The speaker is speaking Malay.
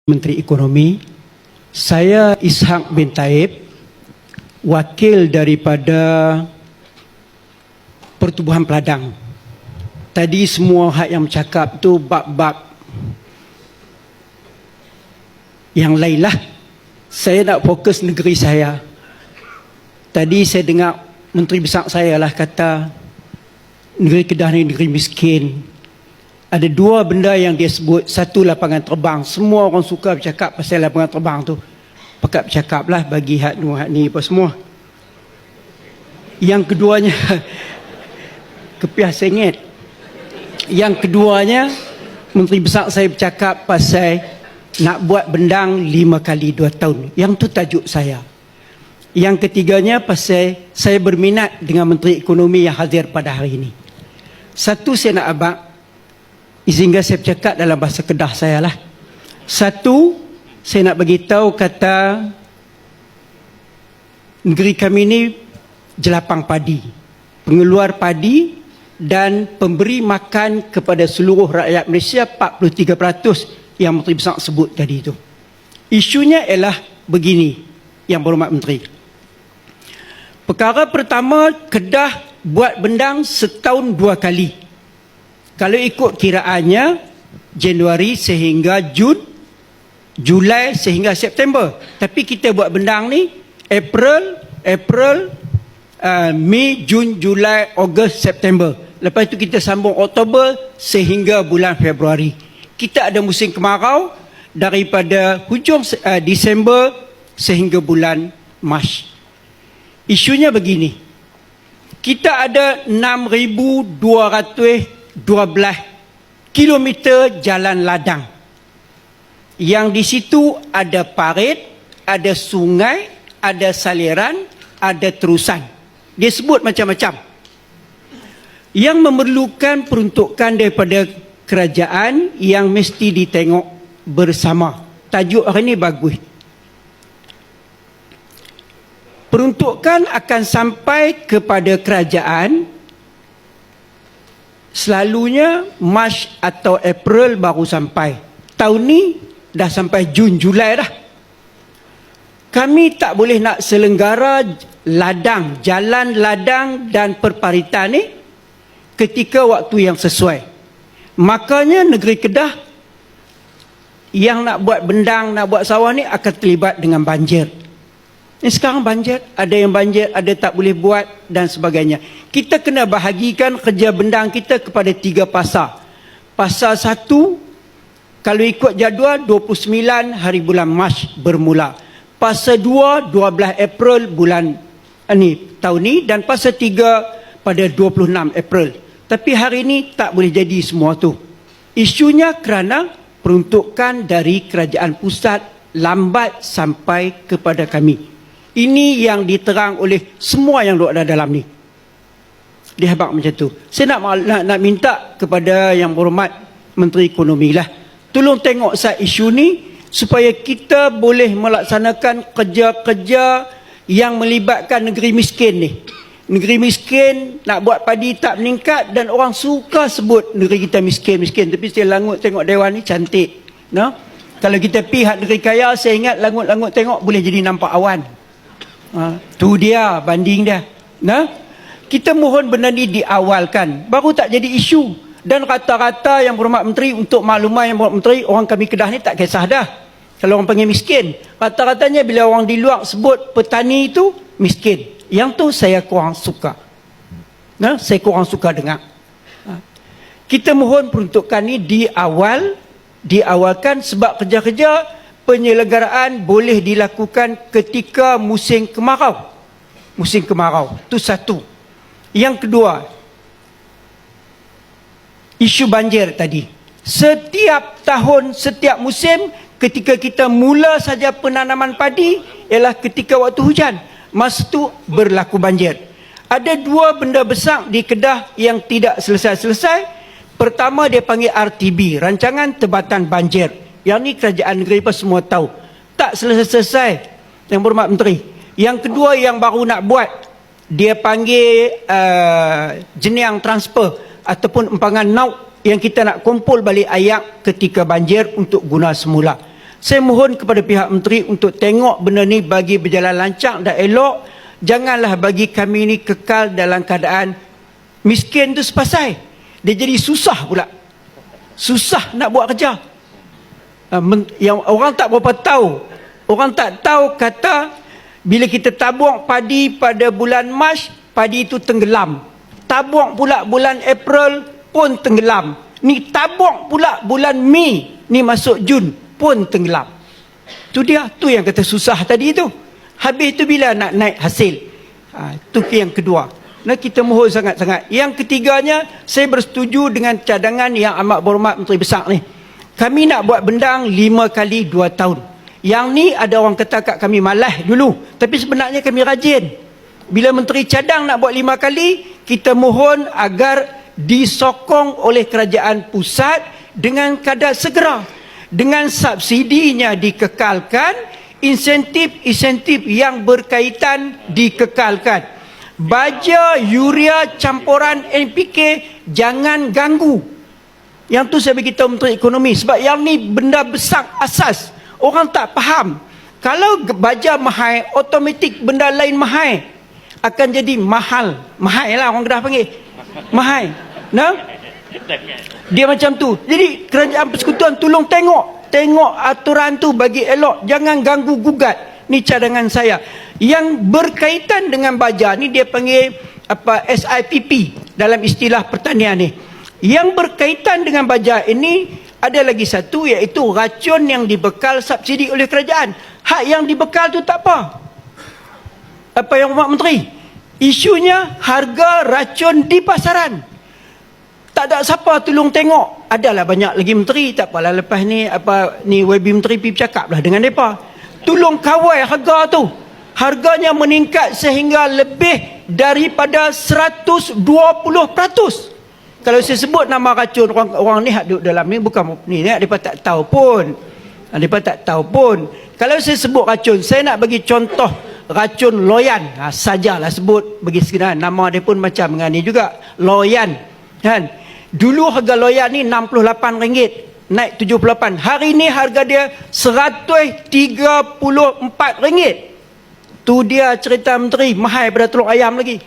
Menteri Ekonomi. Saya Ishak bin Taib, wakil daripada Pertubuhan Peladang. Tadi semua hak yang bercakap tu bab-bab yang lain lah. Saya nak fokus negeri saya. Tadi saya dengar Menteri Besar saya lah kata negeri Kedah ni negeri miskin. Ada dua benda yang dia sebut. Satu, lapangan terbang. Semua orang suka bercakap pasal lapangan terbang tu. Pakat bercakap lah bagi hak ni apa semua. Yang keduanya kepiah sengit. Yang keduanya, Menteri Besar saya bercakap pasal nak buat bendang 5 kali 2 tahun. Yang tu tajuk saya. Yang ketiganya pasal saya berminat dengan Menteri Ekonomi yang hadir pada hari ini. Satu, saya nak abang, izinkan saya bercakap dalam bahasa Kedah saya lah. Satu, saya nak bagi tahu kata negeri kami ni jelapang padi, pengeluar padi dan pemberi makan kepada seluruh rakyat Malaysia 43% yang Menteri Besar sebut tadi itu. Isunya ialah begini, Yang Berhormat Menteri. Perkara pertama, Kedah buat bendang setahun 2 kali. Kalau ikut kiraannya, Januari sehingga Jun, Julai sehingga September. Tapi kita buat bendang ni April, Mei, Jun, Julai, Ogos, September. Lepas itu kita sambung Oktober sehingga bulan Februari. Kita ada musim kemarau daripada hujung Disember sehingga bulan Mac. Isunya begini. Kita ada 6,212 kilometer jalan ladang. Yang di situ ada parit, ada sungai, ada saliran, ada terusan. Dia sebut macam-macam. Yang memerlukan peruntukan daripada kerajaan yang mesti ditengok bersama. Tajuk hari ini bagus. Peruntukan akan sampai kepada kerajaan selalunya Mac atau April baru sampai. Tahun ni dah sampai Jun, Julai dah. Kami tak boleh nak selenggara ladang, jalan ladang dan perparitan ni ketika waktu yang sesuai. Makanya negeri Kedah yang nak buat bendang, nak buat sawah ni akan terlibat dengan banjir. Ini sekarang banjir, ada yang banjir, ada tak boleh buat dan sebagainya. Kita kena bahagikan kerja bendang kita kepada 3 pasar. Pasar 1, kalau ikut jadual 29 hari bulan Mac bermula. Pasar 2, 12 April bulan ni, tahun ni, dan pasar 3 pada 26 April. Tapi hari ini tak boleh jadi semua tu. Isunya kerana peruntukan dari kerajaan pusat lambat sampai kepada kami. Ini yang diterang oleh semua yang duduk dalam ni. Dia habaq macam tu. Saya nak minta kepada Yang Berhormat Menteri Ekonomi lah, tolong tengok isu ni supaya kita boleh melaksanakan kerja-kerja yang melibatkan negeri miskin ni. Negeri miskin nak buat padi tak meningkat dan orang suka sebut negeri kita miskin-miskin. Tapi saya langut tengok dewan ni cantik. No? Kalau kita pihak negeri kaya, saya ingat langut-langut tengok boleh jadi nampak awan. Tu dia banding dia. Nah, kita mohon benda ni diawalkan, baru tak jadi isu. Dan rata-rata Yang Berhormat Menteri, untuk makluman Yang Berhormat Menteri, orang kami Kedah ni tak kisah dah kalau orang panggil miskin. Rata-ratanya bila orang di luar sebut petani itu miskin. Yang tu saya kurang suka. Nah, saya kurang suka dengar. Kita mohon peruntukan ni diawalkan sebab kerja-kerja penyelenggaraan boleh dilakukan ketika musim kemarau. Musim kemarau. Itu satu. Yang kedua, isu banjir tadi. Setiap tahun, setiap musim, ketika kita mula saja penanaman padi, ialah ketika waktu hujan. Masa itu berlaku banjir. Ada 2 benda besar di Kedah yang tidak selesai-selesai. Pertama, dia panggil RTB, Rancangan Tebatan Banjir. Yang ni kerajaan negeri apa semua tahu. Tak selesai-selesai, Yang Berhormat Menteri. Yang kedua yang baru nak buat, dia panggil jenayang transfer ataupun empangan nauk yang kita nak kumpul balik ayak ketika banjir untuk guna semula. Saya mohon kepada pihak menteri untuk tengok benda ni bagi berjalan lancar dan elok. Janganlah bagi kami ni kekal dalam keadaan miskin tu sepasai. Dia jadi susah pula. Susah nak buat kerja. Yang orang tak berapa tahu. Orang tak tahu kata bila kita tabung padi pada bulan Mac, padi itu tenggelam. Tabung pula bulan April pun tenggelam. Ni tabung pula bulan Mei, ni masuk Jun pun tenggelam. Tu dia, tu yang kata susah tadi tu. Habis tu bila nak naik hasil? Tu yang kedua. Nah, kita mohon sangat-sangat. Yang ketiganya, saya bersetuju dengan cadangan yang amat berhormat Menteri Besar ni. Kami nak buat bendang 5 kali 2 tahun. Yang ni ada orang kata kat kami malas dulu. Tapi sebenarnya kami rajin. Bila Menteri cadang nak buat 5 kali, kita mohon agar disokong oleh kerajaan pusat dengan kadar segera. Dengan subsidinya dikekalkan, insentif-insentif yang berkaitan dikekalkan. Baja, urea, campuran NPK jangan ganggu. Yang tu saya beritahu Menteri Ekonomi. Sebab yang ni benda besar asas. Orang tak faham. Kalau baja mahal, automatik benda lain mahal. Akan jadi mahal. Mahal lah orang Kedah panggil. Mahal. Nah? Dia macam tu. Jadi kerajaan persekutuan tolong tengok. Tengok aturan tu bagi elok. Jangan ganggu gugat. Ni cadangan saya. Yang berkaitan dengan baja ni dia panggil apa SIPP dalam istilah pertanian ni. Yang berkaitan dengan baja ini ada lagi satu, iaitu racun yang dibekal subsidi oleh kerajaan. Hak yang dibekal tu tak apa. Apa yang Pak Menteri? Isunya harga racun di pasaran. Tak ada siapa tolong tengok. Adalah banyak lagi menteri, tak apalah lepas ni apa ni WB menteri pergi bercakap lah dengan mereka. Tolong kawal harga tu. Harganya meningkat sehingga lebih daripada 120%. Kalau saya sebut nama racun, orang ni hak duduk dalam ni bukan ni, mereka tak tahu pun. Mereka tak tahu pun. Kalau saya sebut racun, saya nak bagi contoh racun loyan. Sajalah sebut bagi sekedar nama dia pun macam dengan ni juga. Loyan. Kan? Dulu harga loyan ni RM68, naik 78. Hari ni harga dia RM134. Tu dia cerita menteri, mahal pada telur ayam lagi.